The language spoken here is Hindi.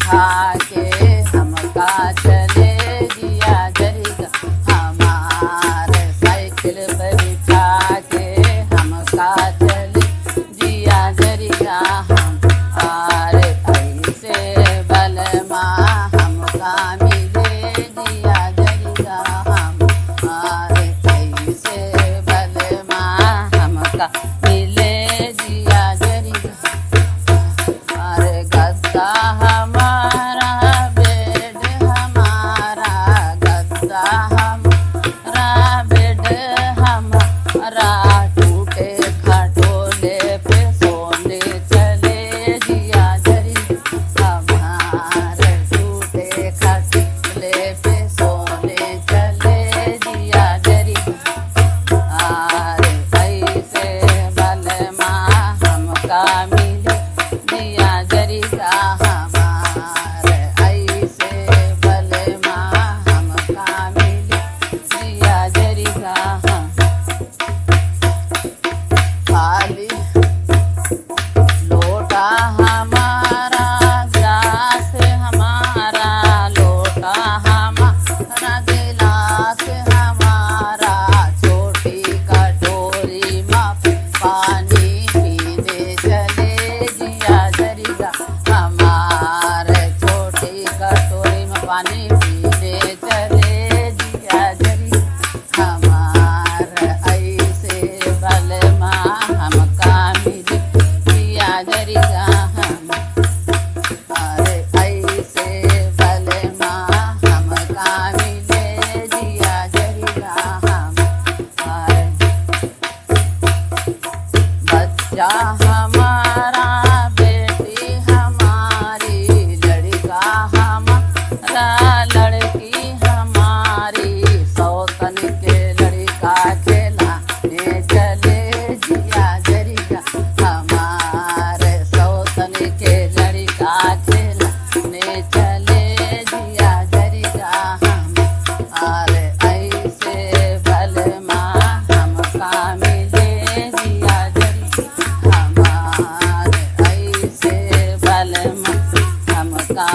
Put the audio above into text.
बैठा के हमका चले जिया जरिगा हमारे साइकिल पे बिठा के हमका चले जिया जरिगा हमारे ऐसे बलमा हमका मिले जिया जरिगा हमारे ऐसे बलमा हमका मिले जिया जरिगा अरे गद्दा हमारा बेड हमारा गद्दा हमारा बेड हमारा टूटे खटोले पे सोने चले जिया जरी हमारे टूटे खटोले पे सोने चले जिया जरी अरे ऐसे बलमा हमका मिले जिया जरिगा हमारे ऐसे बलमा हमका मिले जिया जरिगा खाली लोटा हमारा गिलास हमारा लोटा हमारा गिलास हमारा छोटी कटोरी में पानी पीने चले जिया जरिगा हमारे छोटी कटोरी में पानी पीने चले जिया जरिगा हमारे ऐसे बलमा हमका मिले जिया जरिगा अरे ऐसे बलमा हमका मिले जिया जरिगा हमारे बच्चा हमारा बेटी हमारी लड़का हमारा लड़की हमारी सौतन के लड़का खेलाने चले जिया जरिगा हमारे सौतन के लड़का खेलाने चले जिया जरिगा अरे ऐसे बलमा हमका मिले जिया जरिगा हमारे ऐसे बलमा हमका